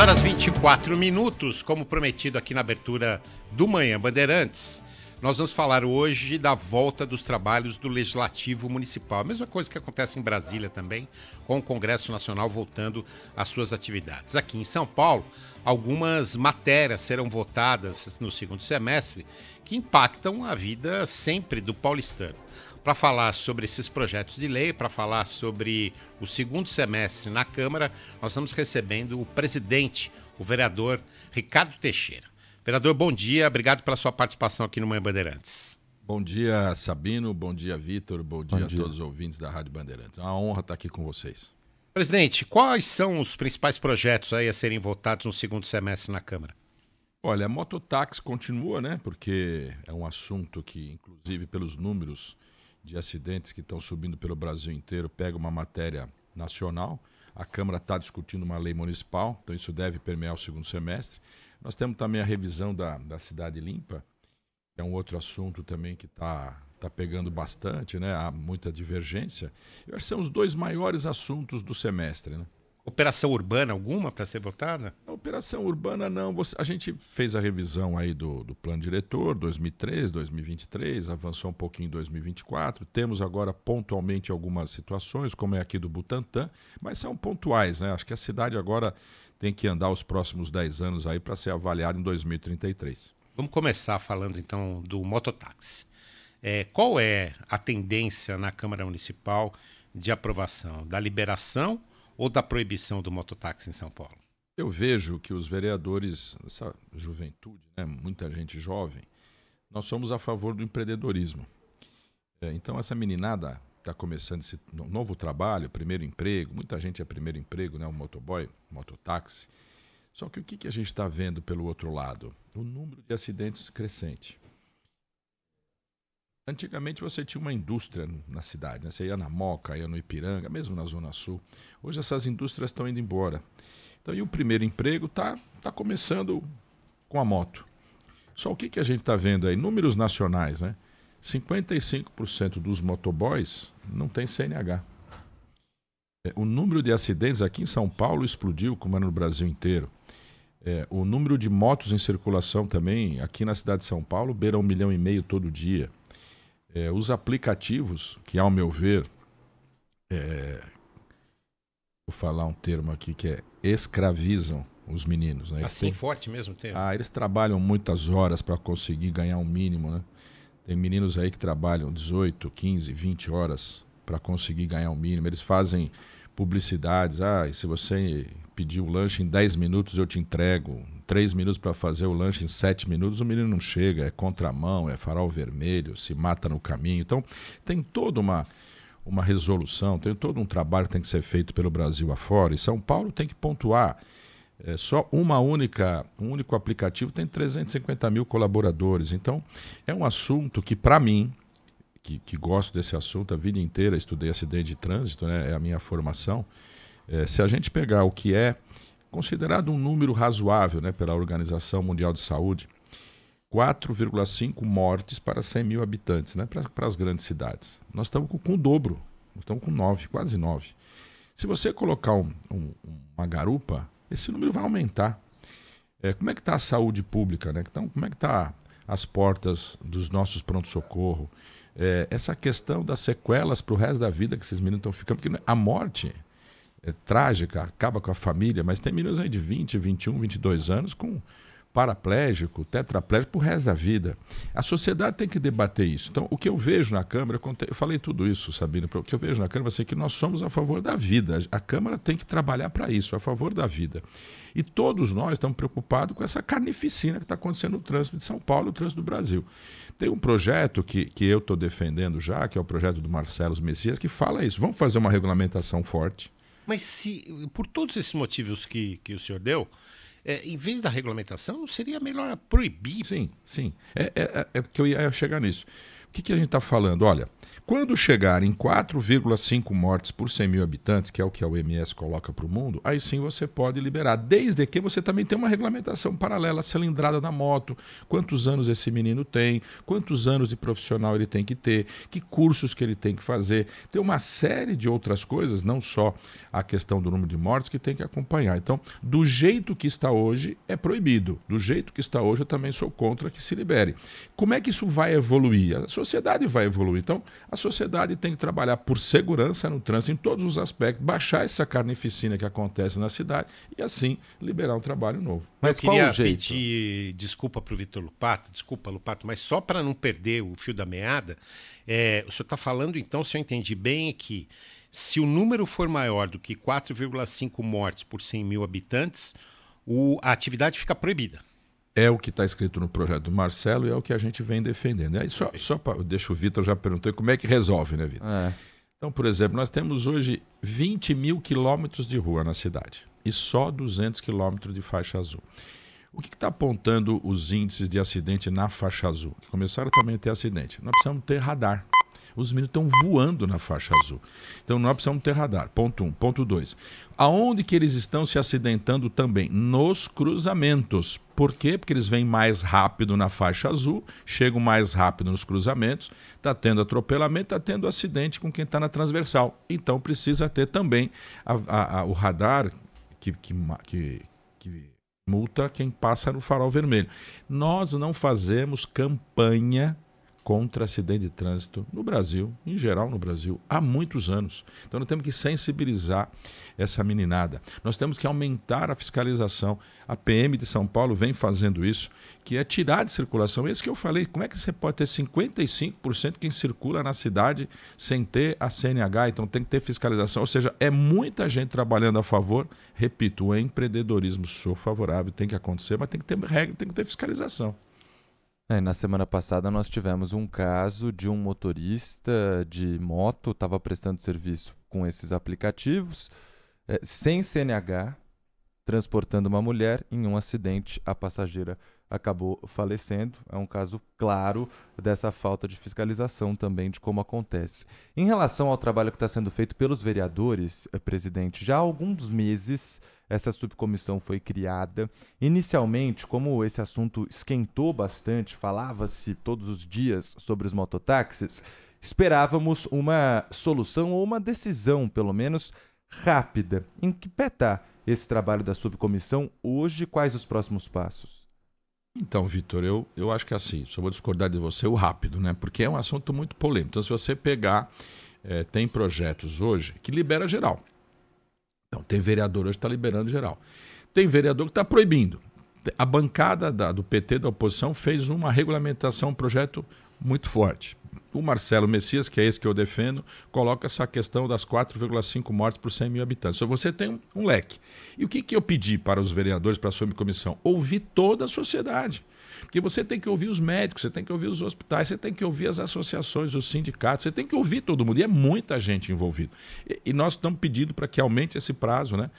horas 24 minutos, como prometido aqui na abertura do Manhã Bandeirantes, nós vamos falar hoje da volta dos trabalhos do Legislativo Municipal. A mesma coisa que acontece em Brasília também, com o Congresso Nacional voltando às suas atividades. Aqui em São Paulo, algumas matérias serão votadas no segundo semestre que impactam a vida sempre do paulistano. Para falar sobre esses projetos de lei, para falar sobre o segundo semestre na Câmara, nós estamos recebendo o presidente, o vereador Ricardo Teixeira. Vereador, bom dia, obrigado pela sua participação aqui no Manhã Bandeirantes. Bom dia, Sabino, bom dia, Vitor, bom dia a todos os ouvintes da Rádio Bandeirantes. É uma honra estar aqui com vocês. Presidente, quais são os principais projetos aí a serem votados no segundo semestre na Câmara? Olha, a mototáxi continua, né? Porque é um assunto que, inclusive pelos números de acidentes que estão subindo pelo Brasil inteiro, pega uma matéria nacional. A Câmara está discutindo uma lei municipal, então isso deve permear o segundo semestre. Nós temos também a revisão da Cidade Limpa, que é um outro assunto também que está pegando bastante, né? Há muita divergência. Eu acho que são os dois maiores assuntos do semestre, né? Operação urbana alguma para ser votada? A operação urbana não. A gente fez a revisão aí do plano diretor, 2013, 2023, avançou um pouquinho em 2024. Temos agora pontualmente algumas situações, como é aqui do Butantã, mas são pontuais, né? Acho que a cidade agora tem que andar os próximos 10 anos aí para ser avaliada em 2033. Vamos começar falando então do mototáxi. Qual é a tendência na Câmara Municipal de aprovação? Da liberação ou da proibição do mototáxi em São Paulo? Eu vejo que os vereadores, essa juventude, né, muita gente jovem, nós somos a favor do empreendedorismo. Então essa meninada está começando esse novo trabalho, primeiro emprego, muita gente é primeiro emprego, né, o motoboy, mototáxi. Só que o que a gente está vendo pelo outro lado? O número de acidentes crescente. Antigamente você tinha uma indústria na cidade, né? Você ia na Moca, ia no Ipiranga, mesmo na Zona Sul. Hoje essas indústrias estão indo embora. Então, e o primeiro emprego está começando com a moto. Só o que a gente está vendo aí? Números nacionais, né? 55% dos motoboys não tem CNH. O número de acidentes aqui em São Paulo explodiu, como é no Brasil inteiro. O número de motos em circulação também, aqui na cidade de São Paulo, beira 1,5 milhão todo dia. Os aplicativos, que ao meu ver, vou falar um termo aqui que escravizam os meninos. Né? Assim, forte mesmo o termo? Eles trabalham muitas horas para conseguir ganhar um mínimo. Né? Tem meninos aí que trabalham 18, 15, 20 horas para conseguir ganhar um mínimo. Eles fazem publicidades. Se você pedir o lanche em 10 minutos, eu te entrego. 3 minutos para fazer o lanche em 7 minutos, o menino não chega, é contramão, é farol vermelho, se mata no caminho. Então, tem toda uma resolução, tem todo um trabalho que tem que ser feito pelo Brasil afora. E São Paulo tem que pontuar. Só um único aplicativo tem 350 mil colaboradores. Então, é um assunto que, para mim, que gosto desse assunto, a vida inteira estudei acidente de trânsito, né, é a minha formação. Se a gente pegar o que é considerado um número razoável, né, pela Organização Mundial de Saúde, 4,5 mortes para 100 mil habitantes, né, para as grandes cidades. Nós estamos com o dobro, nós estamos com 9, quase 9. Se você colocar uma garupa, esse número vai aumentar. Como é que está a saúde pública? Né? Então, como é que está as portas dos nossos pronto-socorro? Essa questão das sequelas para o resto da vida que esses meninos estão ficando, porque a morte é trágica, acaba com a família, mas tem meninos aí de 20, 21, 22 anos com paraplégico, tetraplégico pro resto da vida. A sociedade tem que debater isso. Então, o que eu vejo na Câmara, eu falei tudo isso, Sabino, o que eu vejo na Câmara é que nós somos a favor da vida. A Câmara tem que trabalhar para isso, a favor da vida. E todos nós estamos preocupados com essa carnificina que está acontecendo no trânsito de São Paulo e no trânsito do Brasil. Tem um projeto que eu estou defendendo já, que é o projeto do Marcelo Messias, que fala isso. Vamos fazer uma regulamentação forte. Mas por todos esses motivos que o senhor deu, em vez da regulamentação, não seria melhor proibir? Sim. É que eu ia chegar nisso. que a gente está falando? Olha, quando chegar em 4,5 mortes por 100 mil habitantes, que é o que a OMS coloca para o mundo, aí sim você pode liberar, desde que você também tenha uma regulamentação paralela, a cilindrada da moto, quantos anos esse menino tem, quantos anos de profissional ele tem que ter, que cursos que ele tem que fazer. Tem uma série de outras coisas, não só a questão do número de mortes, que tem que acompanhar. Então, do jeito que está hoje, é proibido. Do jeito que está hoje, eu também sou contra que se libere. Como é que isso vai evoluir? A sociedade vai evoluir. Então, a sociedade tem que trabalhar por segurança no trânsito em todos os aspectos, baixar essa carnificina que acontece na cidade e assim liberar um trabalho novo. Mas qual o jeito? Eu queria pedir desculpa para o Vitor Lupato, mas só para não perder o fio da meada, o senhor está falando então, se eu entendi bem, é que se o número for maior do que 4,5 mortes por 100 mil habitantes, a atividade fica proibida. É o que está escrito no projeto do Marcelo e é o que a gente vem defendendo. Aí deixa o Vitor, já perguntou como é que resolve, né, Vitor? Então, por exemplo, nós temos hoje 20 mil quilômetros de rua na cidade e só 200 quilômetros de faixa azul. O que está apontando os índices de acidente na faixa azul? Que começaram também a ter acidente. Nós precisamos ter radar. Os meninos estão voando na faixa azul. Então nós precisamos ter radar. Ponto 1. Ponto 2. Aonde que eles estão se acidentando também? Nos cruzamentos. Por quê? Porque eles vêm mais rápido na faixa azul, chegam mais rápido nos cruzamentos, está tendo atropelamento, está tendo acidente com quem está na transversal. Então precisa ter também o radar que multa quem passa no farol vermelho. Nós não fazemos campanha contra acidente de trânsito no Brasil, em geral no Brasil, há muitos anos. Então nós temos que sensibilizar essa meninada. Nós temos que aumentar a fiscalização. A PM de São Paulo vem fazendo isso, que é tirar de circulação. Esse que eu falei, como é que você pode ter 55% quem circula na cidade sem ter a CNH? Então tem que ter fiscalização. Ou seja, é muita gente trabalhando a favor. Repito, o empreendedorismo sou favorável, tem que acontecer, mas tem que ter regra, tem que ter fiscalização. Na semana passada nós tivemos um caso de um motorista de moto, estava prestando serviço com esses aplicativos, sem CNH, transportando uma mulher. Em um acidente, a passageira acabou falecendo. É um caso claro dessa falta de fiscalização também de como acontece. Em relação ao trabalho que está sendo feito pelos vereadores, presidente, já há alguns meses essa subcomissão foi criada. Inicialmente, como esse assunto esquentou bastante, falava-se todos os dias sobre os mototáxis, esperávamos uma solução ou uma decisão, pelo menos, rápida. Em que pé está esse trabalho da subcomissão hoje? Quais os próximos passos? Então, Vitor, eu acho que assim, só vou discordar de você o rápido, né? Porque é um assunto muito polêmico. Então, se você pegar, tem projetos hoje que libera geral. Então, tem vereador hoje que está liberando geral. Tem vereador que está proibindo. A bancada do PT, da oposição, fez uma regulamentação, um projeto muito forte. O Marcelo Messias, que é esse que eu defendo, coloca essa questão das 4,5 mortes por 100 mil habitantes. Então você tem um leque. E o que eu pedi para os vereadores, para a subcomissão? Ouvir toda a sociedade. Porque você tem que ouvir os médicos, você tem que ouvir os hospitais, você tem que ouvir as associações, os sindicatos, você tem que ouvir todo mundo. E é muita gente envolvida. E nós estamos pedindo para que aumente esse prazo, né?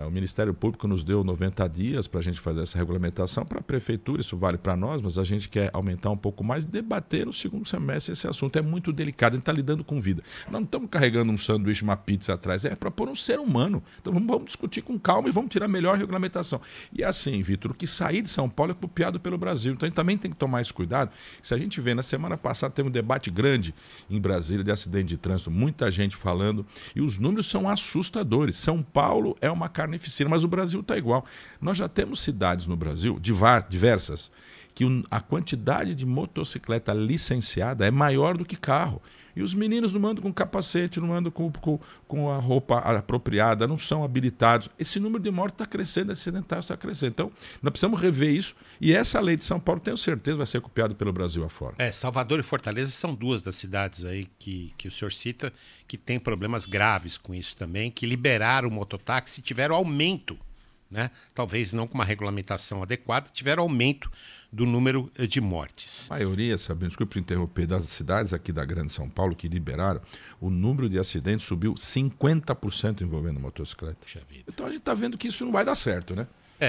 O Ministério Público nos deu 90 dias para a gente fazer essa regulamentação. Para a Prefeitura, isso vale para nós, mas a gente quer aumentar um pouco mais e debater no segundo semestre esse assunto. É muito delicado, a gente está lidando com vida. Nós não estamos carregando um sanduíche, uma pizza atrás, é para pôr um ser humano. Então vamos discutir com calma e vamos tirar a melhor regulamentação. E assim, Vitor, o que sair de São Paulo é copiado pelo Brasil. Então a gente também tem que tomar esse cuidado. Se a gente vê, na semana passada teve um debate grande em Brasília de acidente de trânsito, muita gente falando, e os números são assustadores. São Paulo é uma carnificina, mas o Brasil está igual. Nós já temos cidades no Brasil, diversas, que a quantidade de motocicleta licenciada é maior do que carro. E os meninos não andam com capacete, não andam com a roupa apropriada, não são habilitados. Esse número de mortes está crescendo, esse sedentário está crescendo. Então, nós precisamos rever isso. E essa lei de São Paulo, tenho certeza, vai ser copiada pelo Brasil afora. Salvador e Fortaleza são duas das cidades aí que o senhor cita, que tem problemas graves com isso também, que liberaram o mototáxi e tiveram aumento, né? Talvez não com uma regulamentação adequada, tiveram aumento do número de mortes. A maioria, Sabino, desculpe interromper, das cidades aqui da Grande São Paulo que liberaram, o número de acidentes subiu 50% envolvendo motocicleta. Então a gente está vendo que isso não vai dar certo, né?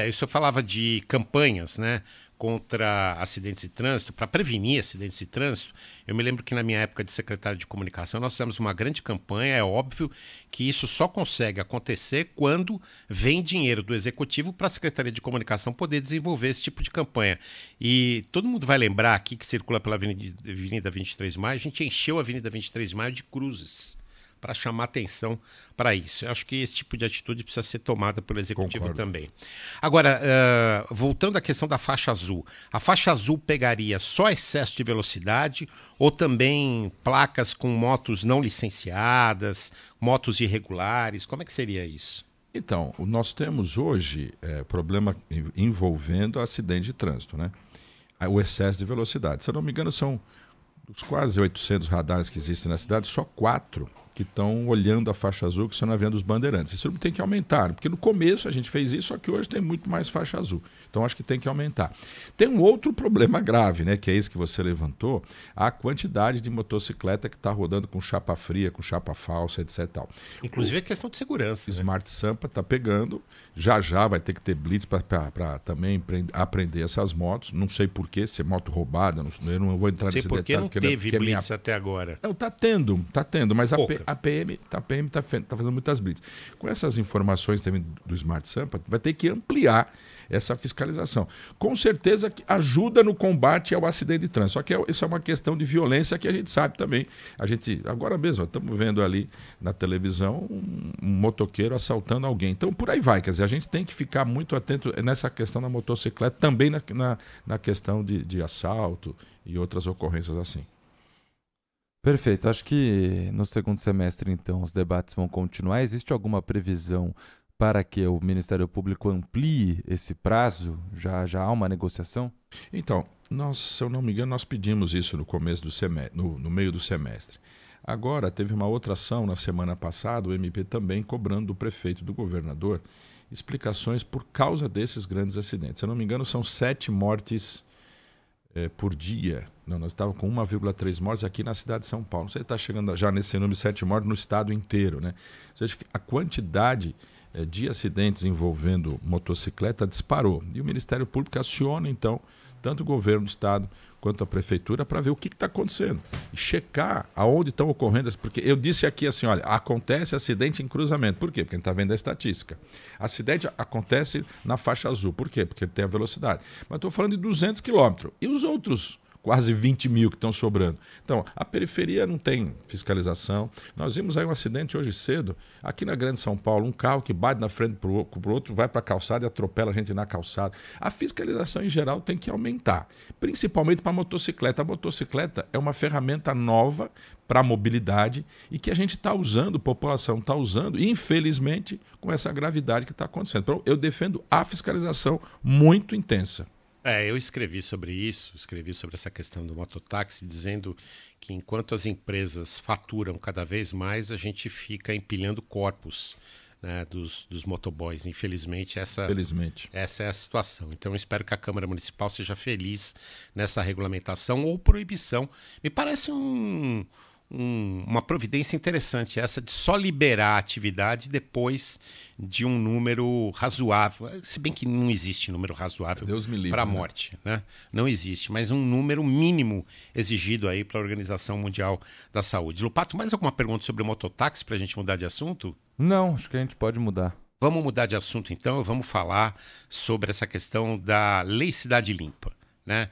Isso eu falava de campanhas, né? contra acidentes de trânsito, para prevenir acidentes de trânsito. Eu me lembro que na minha época de secretário de comunicação nós fizemos uma grande campanha. É óbvio que isso só consegue acontecer quando vem dinheiro do executivo para a Secretaria de Comunicação poder desenvolver esse tipo de campanha. E todo mundo vai lembrar aqui que circula pela Avenida 23 de Maio, a gente encheu a Avenida 23 de Maio de cruzes para chamar atenção para isso. Eu acho que esse tipo de atitude precisa ser tomada pelo Executivo também. Agora, voltando à questão da faixa azul. A faixa azul pegaria só excesso de velocidade ou também placas com motos não licenciadas, motos irregulares? Como é que seria isso? Então, nós temos hoje problema envolvendo acidente de trânsito, né? O excesso de velocidade. Se eu não me engano, são dos quase 800 radares que existem na cidade, só 4 que estão olhando a faixa azul, que são na via dos Bandeirantes. Isso tem que aumentar, porque no começo a gente fez isso, só que hoje tem muito mais faixa azul. Então acho que tem que aumentar. Tem um outro problema grave, né, que é esse que você levantou, a quantidade de motocicleta que está rodando com chapa fria, com chapa falsa, etc. Tal. Inclusive a questão de segurança. Smart Sampa está pegando, já vai ter que ter blitz para também aprender essas motos. Não sei porquê, se é moto roubada, eu não vou entrar nesse detalhe. Não teve blitz até agora. Não, está tendo, mas a PM está fazendo muitas blitz. Com essas informações também do Smart Sampa, vai ter que ampliar essa fiscalização. Com certeza que ajuda no combate ao acidente de trânsito. Só que isso é uma questão de violência que a gente sabe também. Agora mesmo, estamos vendo ali na televisão um motoqueiro assaltando alguém. Então, por aí vai. Quer dizer, a gente tem que ficar muito atento nessa questão da motocicleta, também na questão de assalto e outras ocorrências assim. Perfeito. Acho que no segundo semestre, então, os debates vão continuar. Existe alguma previsão para que o Ministério Público amplie esse prazo? Já há uma negociação? Então, se eu não me engano, nós pedimos isso no começo do semestre, no meio do semestre. Agora, teve uma outra ação na semana passada, o MP também cobrando do prefeito e do governador explicações por causa desses grandes acidentes. Se eu não me engano, são 7 mortes por dia. Não, nós estávamos com 1,3 mortes aqui na cidade de São Paulo. Você está chegando já nesse número de 7 mortes no estado inteiro, né? Ou seja, a quantidade de acidentes envolvendo motocicleta disparou. E o Ministério Público aciona, então, tanto o governo do estado quanto a prefeitura para ver o que está acontecendo e checar aonde estão ocorrendo. Porque eu disse aqui assim, olha, acontece acidente em cruzamento. Por quê? Porque a gente está vendo a estatística. Acidente acontece na faixa azul. Por quê? Porque tem a velocidade. Mas estou falando de 200 quilômetros. E os outros quase 20 mil que estão sobrando? Então, a periferia não tem fiscalização. Nós vimos aí um acidente hoje cedo, aqui na Grande São Paulo, um carro que bate na frente para o outro, vai para a calçada e atropela a gente na calçada. A fiscalização em geral tem que aumentar, principalmente para a motocicleta. A motocicleta é uma ferramenta nova para a mobilidade e que a gente está usando, a população está usando, infelizmente, com essa gravidade que está acontecendo. Então, eu defendo a fiscalização muito intensa. Eu escrevi sobre isso, escrevi sobre essa questão do mototáxi, dizendo que enquanto as empresas faturam cada vez mais, a gente fica empilhando corpos, né, dos motoboys. Infelizmente, essa é a situação. Então, eu espero que a Câmara Municipal seja feliz nessa regulamentação ou proibição. Me parece uma providência interessante essa de só liberar a atividade depois de um número razoável, se bem que não existe número razoável para a morte, né? Não existe, mas um número mínimo exigido aí para a Organização Mundial da Saúde. Lupato, mais alguma pergunta sobre o mototáxi para a gente mudar de assunto? Não, acho que a gente pode mudar. Vamos mudar de assunto então, vamos falar sobre essa questão da Lei Cidade Limpa. Né?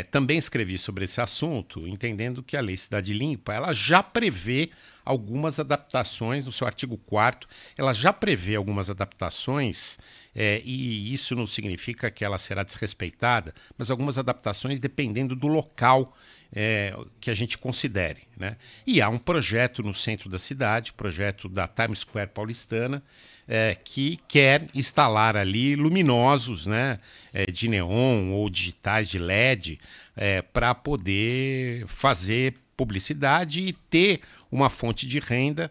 Também escrevi sobre esse assunto, entendendo que a Lei Cidade Limpa ela já prevê algumas adaptações, no seu artigo 4º, ela já prevê algumas adaptações, e isso não significa que ela será desrespeitada, mas algumas adaptações dependendo do local que a gente considere. Né? E há um projeto no centro da cidade, projeto da Times Square paulistana, que quer instalar ali luminosos, né, de neon ou digitais de LED para poder fazer publicidade e ter uma fonte de renda,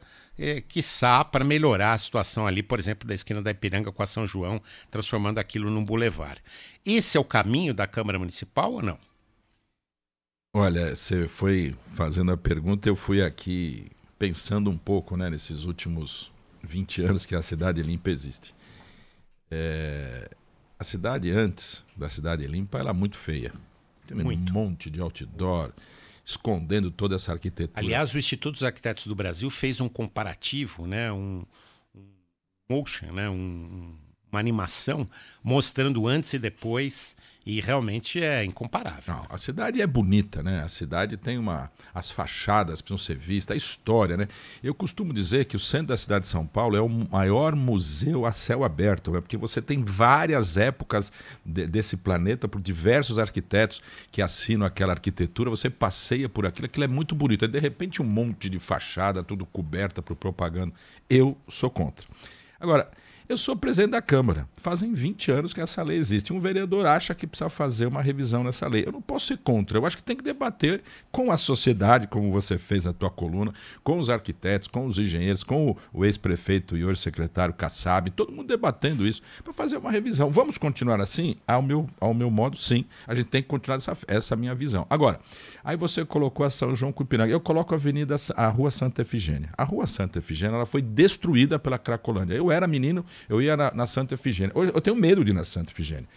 quiçá para melhorar a situação ali, por exemplo, da esquina da Ipiranga com a São João, transformando aquilo num bulevar. Esse é o caminho da Câmara Municipal ou não? Olha, você foi fazendo a pergunta, eu fui aqui pensando um pouco, né, nesses últimos 20 anos que a Cidade Limpa existe. A cidade antes da Cidade Limpa era muito feia. Tem um monte de outdoor, escondendo toda essa arquitetura. Aliás, o Instituto dos Arquitetos do Brasil fez um comparativo, né, um motion, né, uma animação mostrando antes e depois, e realmente é incomparável. Não, a cidade é bonita, né? A cidade tem as fachadas precisam ser vistas, a história, né? Eu costumo dizer que o centro da cidade de São Paulo é o maior museu a céu aberto, né? Porque você tem várias épocas desse planeta por diversos arquitetos que assinam aquela arquitetura, você passeia por aquilo é muito bonito. Aí, de repente, um monte de fachada, tudo coberta por propaganda. Eu sou contra. Agora, eu sou presidente da Câmara. Fazem 20 anos que essa lei existe. Um vereador acha que precisa fazer uma revisão nessa lei. Eu não posso ser contra. Eu acho que tem que debater com a sociedade, como você fez na tua coluna, com os arquitetos, com os engenheiros, com o ex-prefeito e hoje secretário Kassab, todo mundo debatendo isso para fazer uma revisão. Vamos continuar assim? Ao meu modo, sim. A gente tem que continuar essa minha visão. Agora, aí você colocou a São João com Ipiranga. Eu coloco a Rua Santa Efigênia. A Rua Santa Efigênia ela foi destruída pela Cracolândia. Eu era menino, eu ia na Santa Efigênia. Hoje eu tenho medo de ir na Santa Efigênia.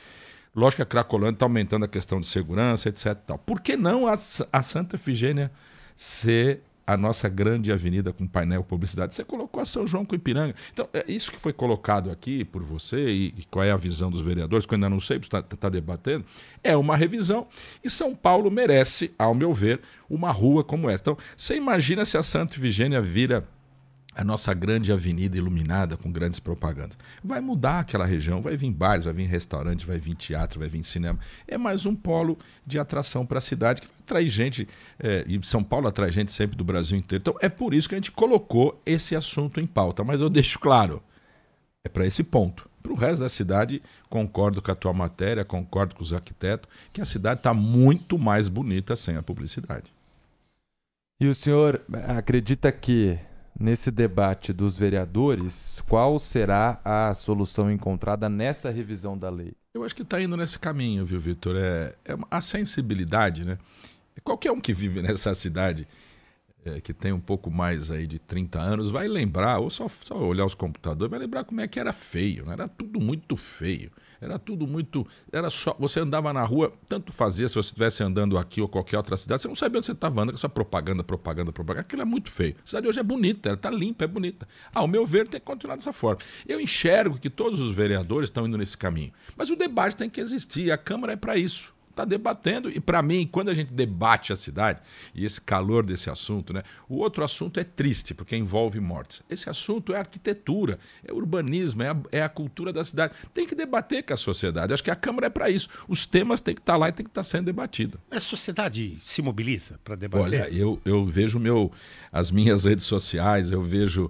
Lógico que a Cracolândia está aumentando a questão de segurança, etc. Tal. Por que não a Santa Efigênia ser a nossa grande avenida com painel publicidade? Você colocou a São João com Ipiranga. Então, é isso que foi colocado aqui por você e qual é a visão dos vereadores, que eu ainda não sei, você está debatendo, é uma revisão. E São Paulo merece, ao meu ver, uma rua como essa. Então, você imagina se a Santa Efigênia vira a nossa grande avenida iluminada com grandes propagandas. Vai mudar aquela região, vai vir bares, vai vir restaurante, vai vir teatro, vai vir cinema. É mais um polo de atração para a cidade que vai atrair gente, e São Paulo atrai gente sempre do Brasil inteiro. Então é por isso que a gente colocou esse assunto em pauta. Mas eu deixo claro, é para esse ponto. Para o resto da cidade, concordo com a tua matéria, concordo com os arquitetos, que a cidade está muito mais bonita sem a publicidade. E o senhor acredita que nesse debate dos vereadores, qual será a solução encontrada nessa revisão da lei? Eu acho que está indo nesse caminho, viu, Vitor? A sensibilidade, né? Qualquer um que vive nessa cidade, que tem um pouco mais aí de 30 anos, vai lembrar, ou só olhar os computadores, vai lembrar como é que era feio, né? Era tudo muito feio. Era tudo muito... Era só... Você andava na rua, tanto fazia se você estivesse andando aqui ou qualquer outra cidade, você não sabia onde você estava andando, só propaganda. Aquilo é muito feio. A cidade hoje é bonita, ela está limpa, é bonita. Ao meu ver, tem que continuar dessa forma. Eu enxergo que todos os vereadores estão indo nesse caminho. Mas o debate tem que existir, a Câmara é para isso. Está debatendo, e para mim, quando a gente debate a cidade, e esse calor desse assunto, né, o outro assunto é triste, porque envolve mortes. Esse assunto é arquitetura, é urbanismo, é a cultura da cidade. Tem que debater com a sociedade. Acho que a Câmara é para isso. Os temas têm que estar lá e têm que estar sendo debatidos. A sociedade se mobiliza para debater? Olha, eu vejo as minhas redes sociais, eu vejo...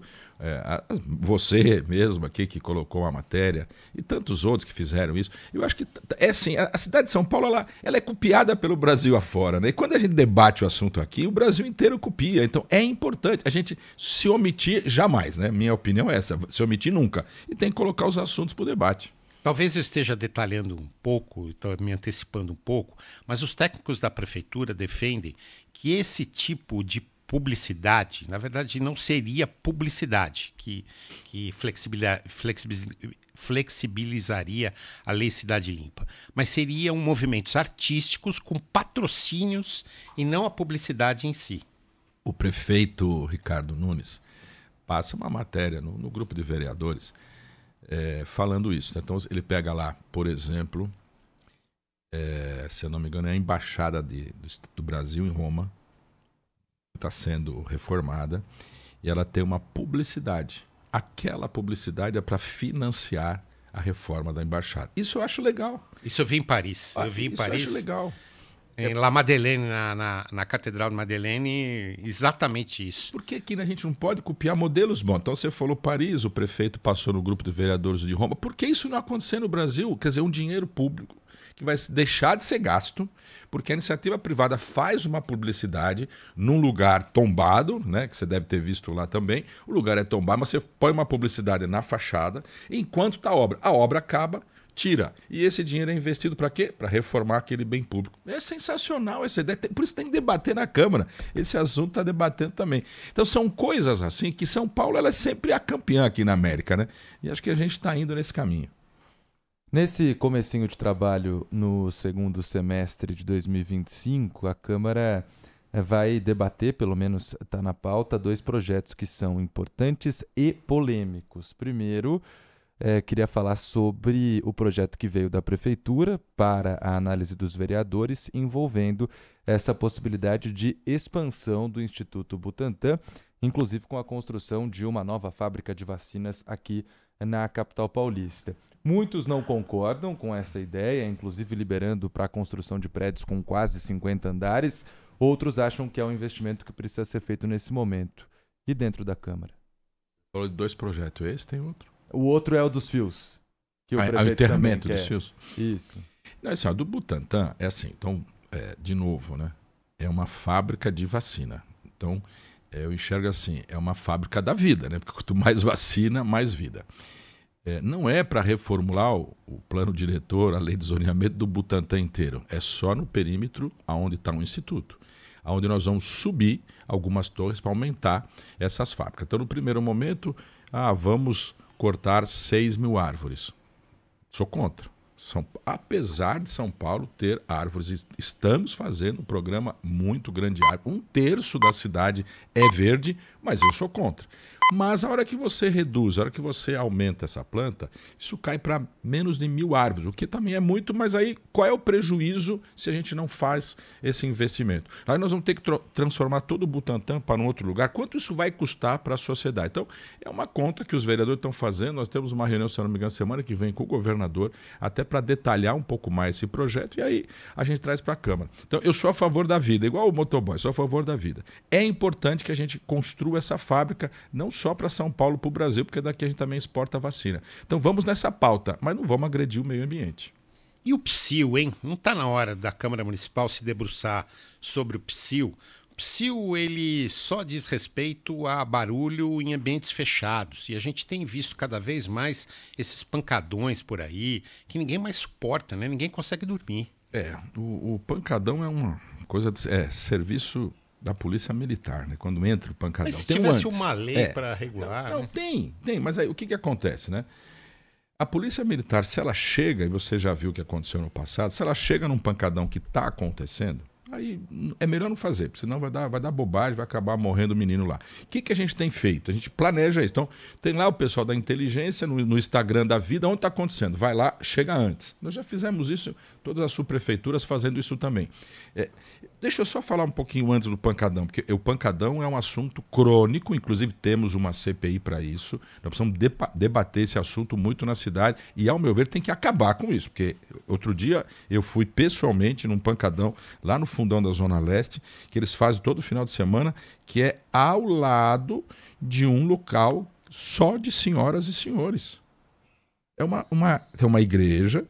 você mesmo aqui que colocou a matéria e tantos outros que fizeram isso. Eu acho que assim, a cidade de São Paulo ela é copiada pelo Brasil afora, né? E quando a gente debate o assunto aqui, o Brasil inteiro copia. Então é importante a gente se omitir jamais, né? Minha opinião é essa, se omitir nunca. E tem que colocar os assuntos para o debate. Talvez eu esteja detalhando um pouco, me antecipando um pouco, mas os técnicos da prefeitura defendem que esse tipo de publicidade, na verdade, não seria publicidade que flexibilizaria a Lei Cidade Limpa, mas seriam movimentos artísticos com patrocínios e não a publicidade em si. O prefeito Ricardo Nunes passa uma matéria no grupo de vereadores falando isso. Então ele pega lá, por exemplo, se eu não me engano, é a Embaixada do Brasil em Roma, está sendo reformada, e ela tem uma publicidade. Aquela publicidade é para financiar a reforma da embaixada. Isso eu acho legal. Isso eu vi em Paris. Eu acho legal. Em La Madeleine, na Catedral de Madeleine, exatamente isso. Por que a gente não pode copiar modelos bons? Então você falou Paris, o prefeito passou no grupo de vereadores de Roma. Por que isso não acontecer no Brasil? Quer dizer, um dinheiro público que vai deixar de ser gasto, porque a iniciativa privada faz uma publicidade num lugar tombado, né, que você deve ter visto lá também. O lugar é tombado, mas você põe uma publicidade na fachada, enquanto está a obra. A obra acaba, tira. E esse dinheiro é investido para quê? Para reformar aquele bem público. É sensacional essa ideia. Por isso tem que debater na Câmara. Esse assunto está debatendo também. Então são coisas assim que São Paulo ela é sempre a campeã aqui na América, né? E acho que a gente está indo nesse caminho. Nesse comecinho de trabalho no segundo semestre de 2025, a Câmara vai debater, pelo menos está na pauta, 2 projetos que são importantes e polêmicos. Primeiro, queria falar sobre o projeto que veio da Prefeitura para a análise dos vereadores, envolvendo essa possibilidade de expansão do Instituto Butantan, inclusive com a construção de uma nova fábrica de vacinas aqui na capital paulista. Muitos não concordam com essa ideia, inclusive liberando para a construção de prédios com quase 50 andares. Outros acham que é um investimento que precisa ser feito nesse momento. E dentro da Câmara? Falou de 2 projetos. Esse tem outro? O outro é o dos fios. Que o o enterramento dos fios. Isso. Não, assim, ó, do Butantan é assim. Então, de novo, né? É uma fábrica de vacina. Então, eu enxergo assim, é uma fábrica da vida, né? Porque quanto mais vacina, mais vida. Não é para reformular o plano diretor, a lei de zoneamento do Butantan inteiro. É só no perímetro onde está o instituto, onde nós vamos subir algumas torres para aumentar essas fábricas. Então, no primeiro momento, vamos cortar 6.000 árvores. Sou contra. Apesar de São Paulo ter árvores, estamos fazendo um programa muito grande de árvores. 1/3 da cidade é verde, mas eu sou contra. Mas a hora que você reduz, a hora que você aumenta essa planta, isso cai para menos de 1.000 árvores, o que também é muito, mas aí qual é o prejuízo se a gente não faz esse investimento? Aí nós vamos ter que transformar todo o Butantan para um outro lugar. Quanto isso vai custar para a sociedade? Então, é uma conta que os vereadores estão fazendo. Nós temos uma reunião, se não me engano, semana que vem com o governador, até para detalhar um pouco mais esse projeto, e aí a gente traz para a Câmara. Então, eu sou a favor da vida, igual o motoboy, sou a favor da vida. É importante que a gente construa essa fábrica, não só para São Paulo, para o Brasil, porque daqui a gente também exporta a vacina. Então vamos nessa pauta, mas não vamos agredir o meio ambiente. E o PSIL, hein? Não está na hora da Câmara Municipal se debruçar sobre o PSIL? O PSIL, ele só diz respeito a barulho em ambientes fechados. E a gente tem visto cada vez mais esses pancadões por aí, que ninguém mais suporta, né? Ninguém consegue dormir. O pancadão é uma coisa serviço da polícia militar, né? Quando entra o pancadão. Mas se tivesse uma lei para regular... Não, tem, mas aí o que acontece, né? A polícia militar, se ela chega, e você já viu o que aconteceu no passado, se ela chega num pancadão que está acontecendo, aí é melhor não fazer, porque senão vai dar bobagem, vai acabar morrendo o menino lá. O que a gente tem feito? A gente planeja isso. Então, tem lá o pessoal da inteligência, no Instagram da vida, onde está acontecendo. Vai lá, chega antes. Nós já fizemos isso, todas as subprefeituras fazendo isso também. Deixa eu só falar um pouquinho antes do pancadão, porque o pancadão é um assunto crônico, inclusive temos uma CPI para isso. Nós precisamos debater esse assunto muito na cidade e, ao meu ver, tem que acabar com isso, porque outro dia eu fui pessoalmente num pancadão lá no fundão da Zona Leste, que eles fazem todo final de semana, que é ao lado de um local só de senhoras e senhores. Tem uma igreja,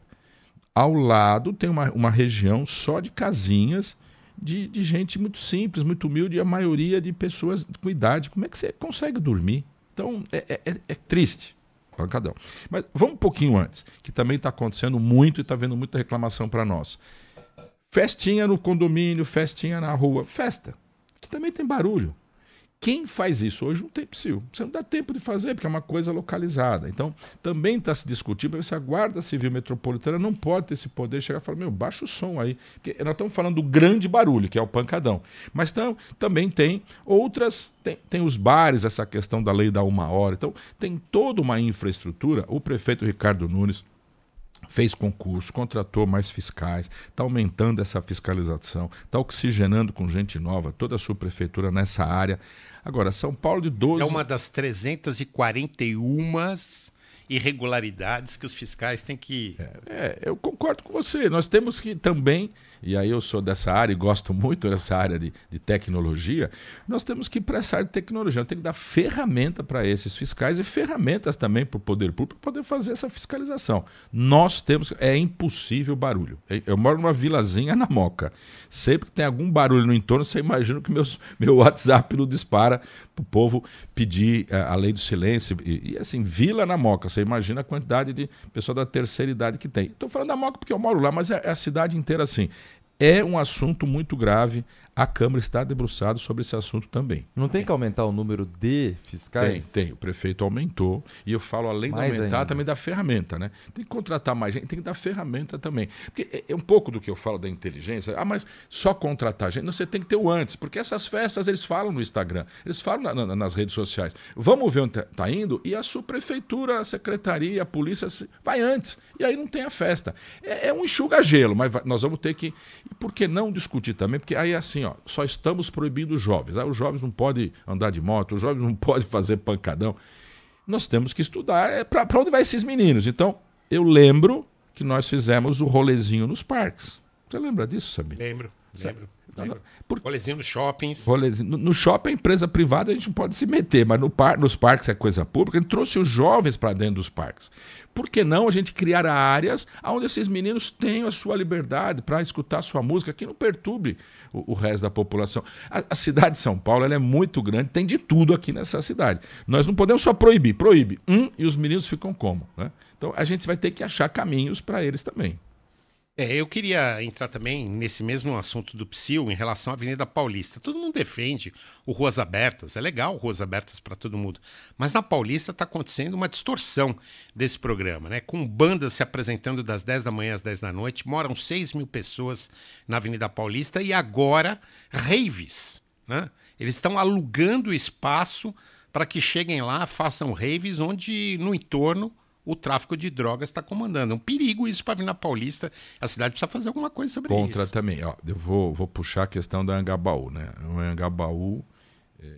ao lado tem uma região só de casinhas de gente muito simples, muito humilde, e a maioria de pessoas com idade. Como é que você consegue dormir? Então, é triste, pancadão. Mas vamos um pouquinho antes, que também está acontecendo muito e está vendo muita reclamação para nós. Festinha no condomínio, festinha na rua, festa, que também tem barulho. Quem faz isso hoje não tem PSIL. Você não dá tempo de fazer, porque é uma coisa localizada. Então, também está se discutindo para ver se a Guarda Civil Metropolitana não pode ter esse poder de chegar e falar, baixa o som aí. Porque nós estamos falando do grande barulho, que é o pancadão. Mas também tem outras, tem os bares, essa questão da lei da 1 hora. Então, tem toda uma infraestrutura. O prefeito Ricardo Nunes fez concurso, contratou mais fiscais, está aumentando essa fiscalização, está oxigenando com gente nova toda a sua prefeitura nessa área. Agora, São Paulo de 12... É uma das 341 irregularidades que os fiscais têm que... eu concordo com você. Nós temos que também, e aí eu sou dessa área e gosto muito dessa área de tecnologia, nós temos que ir para essa área de tecnologia. Tem que dar ferramenta para esses fiscais e ferramentas também para o poder público para poder fazer essa fiscalização. Nós temos... É impossível barulho. Eu moro numa vilazinha na Moca. Sempre que tem algum barulho no entorno, você imagina que meu WhatsApp não dispara para o povo pedir a lei do silêncio. E assim, vila na Moca. Você imagina a quantidade de pessoa da terceira idade que tem. Estou falando da Moca porque eu moro lá, mas é a cidade inteira assim. é um assunto muito grave. A Câmara está debruçada sobre esse assunto também. Não tem que aumentar o número de fiscais? Tem. O prefeito aumentou. E eu falo, além de aumentar, ainda. também da ferramenta, né? Tem que contratar mais gente, tem que dar ferramenta também. Porque é um pouco do que eu falo da inteligência. Ah, mas só contratar gente. Não, você tem que ter o antes. Porque essas festas, eles falam no Instagram, eles falam nas redes sociais. Vamos ver onde está indo e a subprefeitura, a secretaria, a polícia vai antes. E aí não tem a festa. É um enxuga-gelo, mas nós vamos ter que... E por que não discutir também? Porque aí assim, ó, só estamos proibindo os jovens. Os jovens não podem andar de moto, os jovens não podem fazer pancadão. Nós temos que estudar para onde vai esses meninos. Então, eu lembro que nós fizemos o rolezinho nos parques. Você lembra disso, Sabino? Lembro. Por... Rolezinho nos shoppings. No shopping, empresa privada, a gente não pode se meter, mas nos parques é coisa pública. A gente trouxe os jovens para dentro dos parques. Por que não a gente criar áreas onde esses meninos tenham a sua liberdade para escutar a sua música, que não perturbe o resto da população? A cidade de São Paulo ela é muito grande, tem de tudo aqui nessa cidade. Nós não podemos só proíbe e os meninos ficam como? Né? Então a gente vai ter que achar caminhos para eles também. Eu queria entrar também nesse mesmo assunto do PSIL em relação à Avenida Paulista. Todo mundo defende o Ruas Abertas, é legal Ruas Abertas para todo mundo, mas na Paulista está acontecendo uma distorção desse programa, né? Com bandas se apresentando das 10 da manhã às 10 da noite, moram 6 mil pessoas na Avenida Paulista e agora raves, né? Eles estão alugando espaço para que cheguem lá, façam raves onde no entorno o tráfico de drogas está comandando. É um perigo isso para vir na Paulista. A cidade precisa fazer alguma coisa sobre Contra isso. Também. Ó, eu vou puxar a questão da Anhangabaú, né? O Anhangabaú,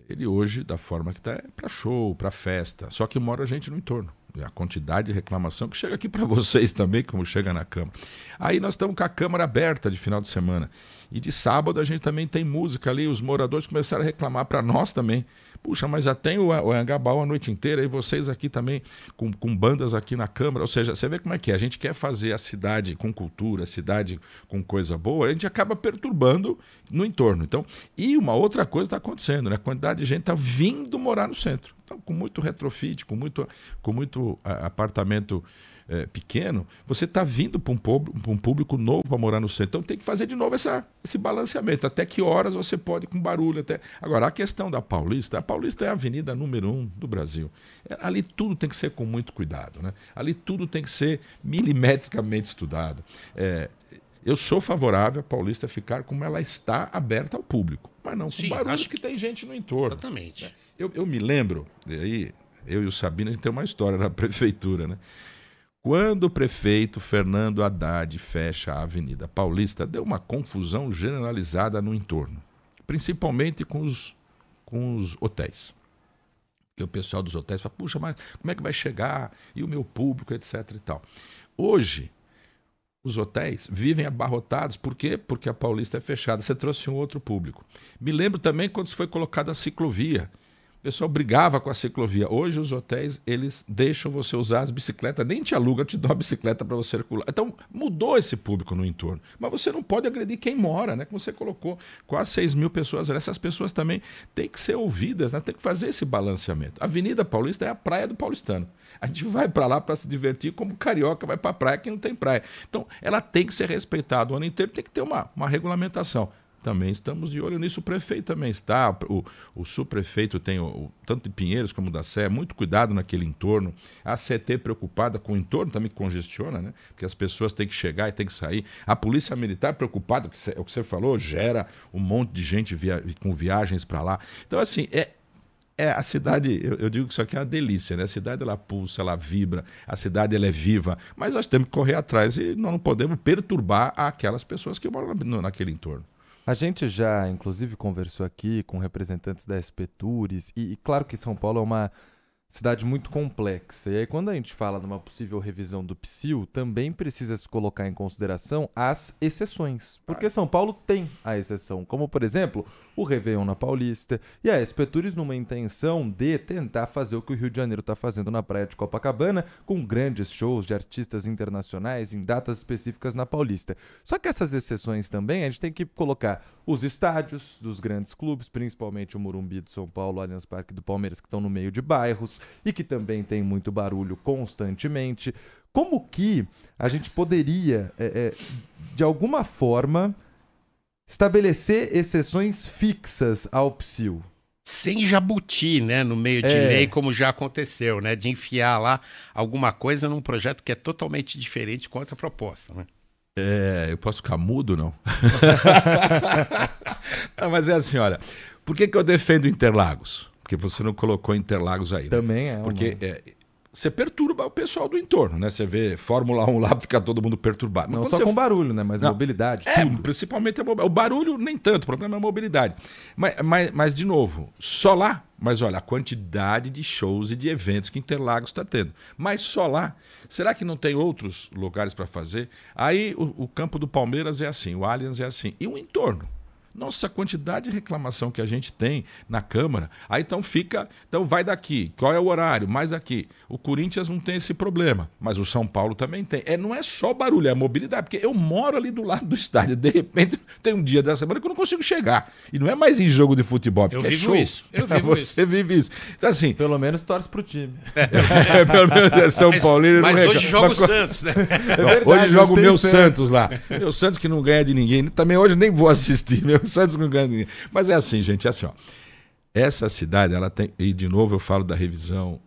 ele hoje, da forma que está, é para show, para festa. Só que mora gente no entorno. A quantidade de reclamação que chega aqui para vocês também, como chega na Câmara. Aí nós estamos com a Câmara aberta de final de semana. E de sábado a gente também tem música ali. Os moradores começaram a reclamar para nós também. Puxa, mas já tem o Anhangabaú a noite inteira. E vocês aqui também com bandas aqui na Câmara. Ou seja, você vê como é que é. A gente quer fazer a cidade com cultura, a cidade com coisa boa. A gente acaba perturbando no entorno. Então, e uma outra coisa está acontecendo, né? A quantidade de gente está vindo morar no centro. Então, com muito retrofit, com muito apartamento pequeno, você está vindo para um público novo para morar no centro. Então tem que fazer de novo esse balanceamento. Até que horas você pode com barulho. Agora, a questão da Paulista, a Paulista é a avenida número 1 do Brasil. Ali tudo tem que ser com muito cuidado, né? Ali tudo tem que ser milimetricamente estudado. Eu sou favorável a Paulista ficar como ela está aberta ao público. Mas não com barulho que tem gente no entorno. Exatamente. Eu me lembro, aí eu e o Sabino, a gente tem uma história na prefeitura, né? Quando o prefeito Fernando Haddad fecha a Avenida Paulista, deu uma confusão generalizada no entorno, principalmente com os hotéis. Porque o pessoal dos hotéis fala, puxa, mas como é que vai chegar? E o meu público, etc. e tal. Hoje, os hotéis vivem abarrotados. Por quê? Porque a Paulista é fechada. Você trouxe um outro público. Me lembro também quando se foi colocada a ciclovia. O pessoal brigava com a ciclovia. Hoje os hotéis, eles deixam você usar as bicicletas, nem te aluga, te dá uma bicicleta para você circular. Então mudou esse público no entorno. Mas você não pode agredir quem mora, né? Como você colocou, quase 6 mil pessoas. Essas pessoas também têm que ser ouvidas, né? Tem que fazer esse balanceamento. A Avenida Paulista é a praia do paulistano. A gente vai para lá para se divertir como carioca vai para a praia que não tem praia. Então ela tem que ser respeitada o ano inteiro, tem que ter uma regulamentação. Também estamos de olho nisso, o prefeito também está, o subprefeito tem, tanto de Pinheiros como da Sé, muito cuidado naquele entorno, a CT preocupada com o entorno também que congestiona, né? Porque as pessoas têm que chegar e têm que sair, a polícia militar preocupada, que é o que você falou, gera um monte de gente com viagens para lá. Então assim, a cidade, eu digo que isso aqui é uma delícia, né? A cidade ela pulsa, ela vibra, a cidade ela é viva, mas nós temos que correr atrás e nós não podemos perturbar aquelas pessoas que moram naquele entorno. A gente já, inclusive, conversou aqui com representantes da SP Tours e claro que São Paulo é uma cidade muito complexa. E aí, quando a gente fala de uma possível revisão do PSIL, também precisa se colocar em consideração as exceções. Porque São Paulo tem a exceção, como, por exemplo, o Réveillon na Paulista e a SP Tours numa intenção de tentar fazer o que o Rio de Janeiro está fazendo na praia de Copacabana, com grandes shows de artistas internacionais em datas específicas na Paulista. Só que essas exceções também, a gente tem que colocar os estádios dos grandes clubes, principalmente o Morumbi do São Paulo, o Allianz Parque do Palmeiras, que estão no meio de bairros e que também tem muito barulho constantemente. Como que a gente poderia, de alguma forma, estabelecer exceções fixas ao PSIL. Sem jabuti, né, no meio de lei, como já aconteceu, né, de enfiar lá alguma coisa num projeto que é totalmente diferente com outra proposta, né? Eu posso ficar mudo, não? Não, mas é assim, olha, por que eu defendo Interlagos? Porque você não colocou Interlagos aí. Né? Também é. Porque você perturba o pessoal do entorno, né? Você vê Fórmula 1 lá, fica todo mundo perturbado. Não só com barulho, né? Mas mobilidade, tudo. Principalmente o barulho, nem tanto, o problema é a mobilidade. Mas, de novo, só lá. Mas olha, a quantidade de shows e de eventos que Interlagos está tendo. Mas só lá. Será que não tem outros lugares para fazer? Aí o campo do Palmeiras é assim, o Allianz é assim. E o entorno? Nossa, a quantidade de reclamação que a gente tem na Câmara. Aí então vai daqui. Qual é o horário? Mais aqui. O Corinthians não tem esse problema, mas o São Paulo também tem. Não é só barulho, é a mobilidade, porque eu moro ali do lado do estádio. De repente tem um dia da semana que eu não consigo chegar. E não é mais em jogo de futebol, porque eu vivo isso. Você vive isso. Então assim... Pelo menos torce pro time. Pelo menos é São Paulino. Mas hoje joga o Santos, né? Verdade, hoje joga o meu Santos lá. Meu Santos que não ganha de ninguém. Também hoje nem vou assistir, meu Santos não ganha de ninguém. Mas é assim, gente, é assim, ó. Essa cidade, ela tem... E de novo eu falo da revisão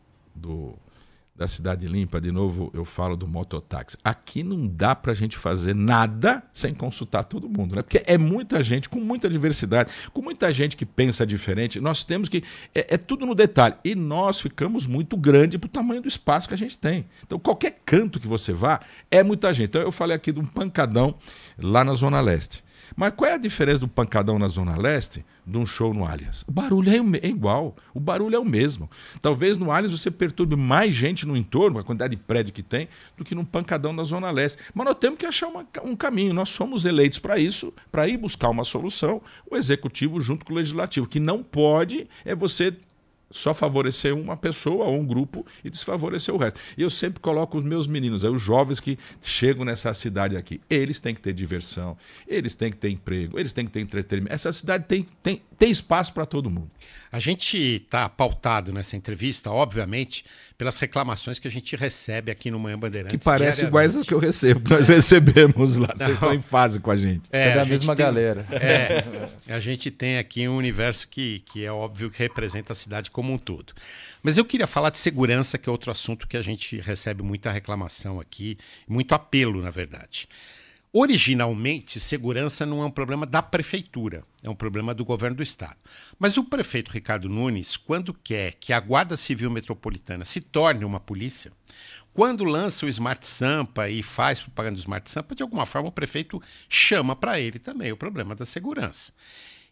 da Cidade Limpa, de novo eu falo do mototáxi. Aqui não dá pra gente fazer nada sem consultar todo mundo, né? Porque é muita gente, com muita diversidade, com muita gente que pensa diferente. Nós temos que... É tudo no detalhe. E nós ficamos muito grande pro tamanho do espaço que a gente tem. Então, qualquer canto que você vá, é muita gente. Então, eu falei aqui de um pancadão lá na Zona Leste. Mas qual é a diferença do pancadão na Zona Leste de um show no Allianz? O barulho é igual, o barulho é o mesmo. Talvez no Allianz você perturbe mais gente no entorno, a quantidade de prédio que tem, do que num pancadão na Zona Leste. Mas nós temos que achar um caminho, nós somos eleitos para isso, para ir buscar uma solução, o Executivo junto com o Legislativo. O que não pode é você só favorecer uma pessoa ou um grupo e desfavorecer o resto. E eu sempre coloco os meus meninos, os jovens que chegam nessa cidade aqui, eles têm que ter diversão, eles têm que ter emprego, eles têm que ter entretenimento. Essa cidade tem espaço para todo mundo. A gente está pautado nessa entrevista, obviamente, pelas reclamações que a gente recebe aqui no Manhã Bandeirantes. Que parecem iguais as que eu recebo, que nós recebemos lá. Vocês estão em fase com a gente. É da mesma galera. A gente tem aqui um universo que é óbvio que representa a cidade como um todo. Mas eu queria falar de segurança, que é outro assunto que a gente recebe muita reclamação aqui, muito apelo, na verdade. Originalmente, segurança não é um problema da prefeitura, é um problema do governo do estado. Mas o prefeito Ricardo Nunes, quando quer que a Guarda Civil Metropolitana se torne uma polícia, quando lança o Smart Sampa e faz propaganda do Smart Sampa, de alguma forma o prefeito chama para ele também o problema da segurança.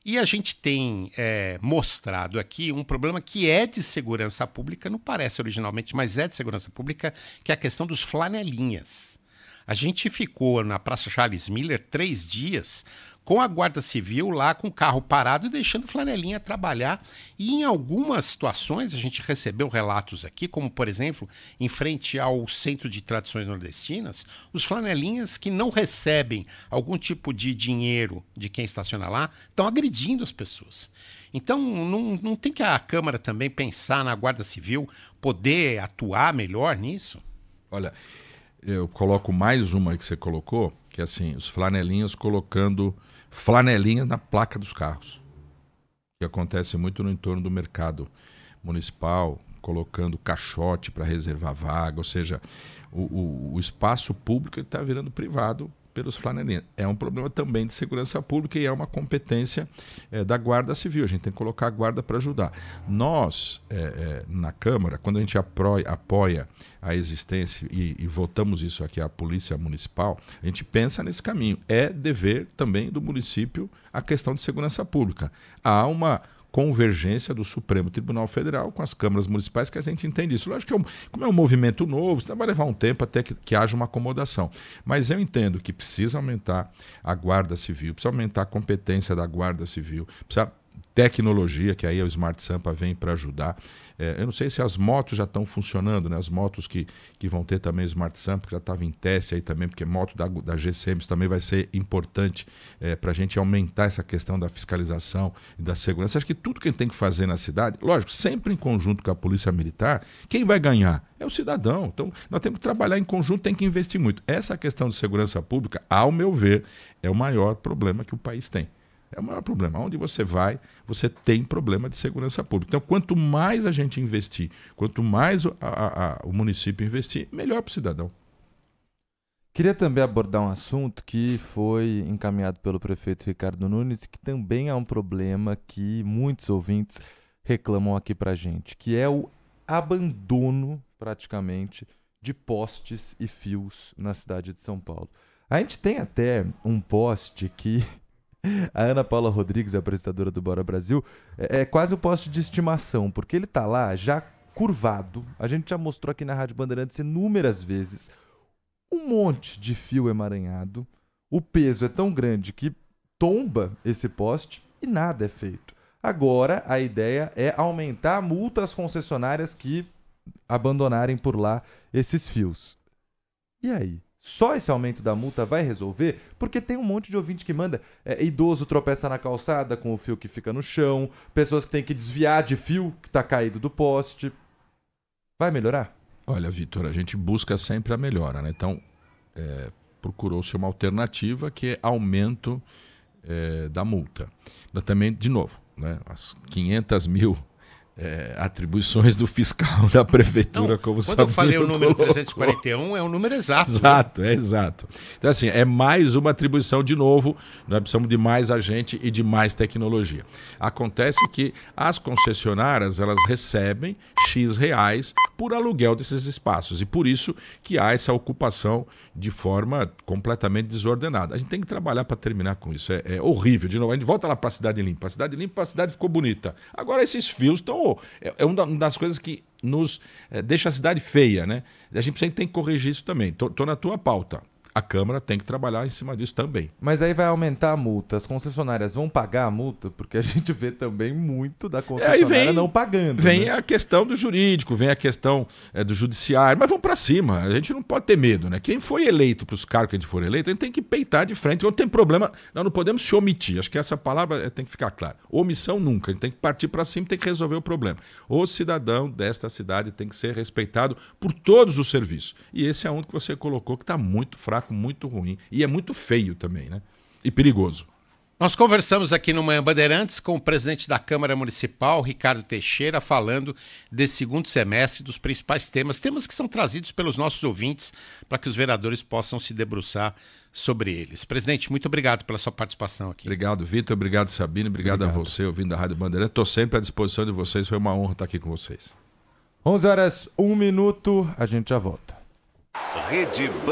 E a gente tem mostrado aqui um problema que é de segurança pública, não parece originalmente, mas é de segurança pública, que é a questão dos flanelinhas. A gente ficou na Praça Charles Miller 3 dias com a Guarda Civil lá com o carro parado e deixando o flanelinha trabalhar. E em algumas situações a gente recebeu relatos aqui, como por exemplo, em frente ao Centro de Tradições Nordestinas, os flanelinhas que não recebem algum tipo de dinheiro de quem estaciona lá estão agredindo as pessoas. Então não tem que a Câmara também pensar na Guarda Civil poder atuar melhor nisso? Olha... Eu coloco mais uma que você colocou, que é assim, os flanelinhas colocando flanelinha na placa dos carros. Que acontece muito no entorno do mercado municipal, colocando caixote para reservar vaga, ou seja, o espaço público está virando privado pelos flanelinhas. É um problema também de segurança pública e é uma competência da Guarda Civil. A gente tem que colocar a Guarda para ajudar. Nós, na Câmara, quando a gente apoia a existência e votamos isso aqui, a Polícia Municipal, a gente pensa nesse caminho. É dever também do município a questão de segurança pública. Há uma convergência do Supremo Tribunal Federal com as câmaras municipais, que a gente entende isso. Lógico que como é um movimento novo, vai levar um tempo até que haja uma acomodação. Mas eu entendo que precisa aumentar a Guarda Civil, precisa aumentar a competência da Guarda Civil, precisa tecnologia, que aí o Smart Sampa vem para ajudar. Eu não sei se as motos já estão funcionando, né? As motos que vão ter também o Smart Sampa, que já estava em teste aí também, porque moto da GCM também vai ser importante para a gente aumentar essa questão da fiscalização e da segurança. Acho que tudo que a gente tem que fazer na cidade, lógico, sempre em conjunto com a Polícia Militar, quem vai ganhar é o cidadão. Então, nós temos que trabalhar em conjunto, tem que investir muito. Essa questão de segurança pública, ao meu ver, é o maior problema que o país tem. É o maior problema. Onde você vai, você tem problema de segurança pública. Então, quanto mais a gente investir, quanto mais o município investir, melhor para o cidadão. Queria também abordar um assunto que foi encaminhado pelo prefeito Ricardo Nunes e que também é um problema que muitos ouvintes reclamam aqui pra gente, que é o abandono, praticamente, de postes e fios na cidade de São Paulo. A gente tem até um poste que a Ana Paula Rodrigues, apresentadora do Bora Brasil, é quase um poste de estimação, porque ele tá lá já curvado. A gente já mostrou aqui na Rádio Bandeirantes inúmeras vezes um monte de fio emaranhado. O peso é tão grande que tomba esse poste e nada é feito. Agora, a ideia é aumentar a multa às concessionárias que abandonarem por lá esses fios. E aí? Só esse aumento da multa vai resolver? Porque tem um monte de ouvinte que manda. Idoso tropeça na calçada com o fio que fica no chão, pessoas que têm que desviar de fio que está caído do poste. Vai melhorar? Olha, Vitor, a gente busca sempre a melhora, né? Então, procurou-se uma alternativa que é aumento da multa. Mas também, de novo, né? As 500 mil atribuições do fiscal da prefeitura, não, como quando eu falei o número 341, é um número exato. Exato, exato. Então, assim, é mais uma atribuição de novo, nós precisamos de mais agente e de mais tecnologia. Acontece que as concessionárias, elas recebem X reais por aluguel desses espaços, e por isso que há essa ocupação de forma completamente desordenada. A gente tem que trabalhar para terminar com isso. É horrível. De novo, a gente volta lá para a cidade limpa. A cidade ficou bonita. Agora esses fios estão... É uma das coisas que nos deixa a cidade feia, né? A gente tem que corrigir isso também. Tô na tua pauta. A Câmara tem que trabalhar em cima disso também. Mas aí vai aumentar a multa. As concessionárias vão pagar a multa? Porque a gente vê também muito da concessionária não pagando. Vem, né? A questão do jurídico, vem a questão do judiciário, mas vamos para cima. A gente não pode ter medo, né? Quem foi eleito para os cargos que a gente for eleito, a gente tem que peitar de frente. Quando tem problema, nós não podemos se omitir. Acho que essa palavra tem que ficar clara. Omissão nunca. A gente tem que partir para cima e tem que resolver o problema. O cidadão desta cidade tem que ser respeitado por todos os serviços. E esse é um que você colocou que está muito fraco, muito ruim, e é muito feio também, né? E perigoso. Nós conversamos aqui no Manhã Bandeirantes com o presidente da Câmara Municipal, Ricardo Teixeira, falando desse segundo semestre, dos principais temas que são trazidos pelos nossos ouvintes para que os vereadores possam se debruçar sobre eles. Presidente, muito obrigado pela sua participação aqui. Obrigado, Vitor. Obrigado, Sabine. Obrigado a você, ouvindo da Rádio Bandeirantes. Estou sempre à disposição de vocês. Foi uma honra estar aqui com vocês. 11h01, a gente já volta. Rede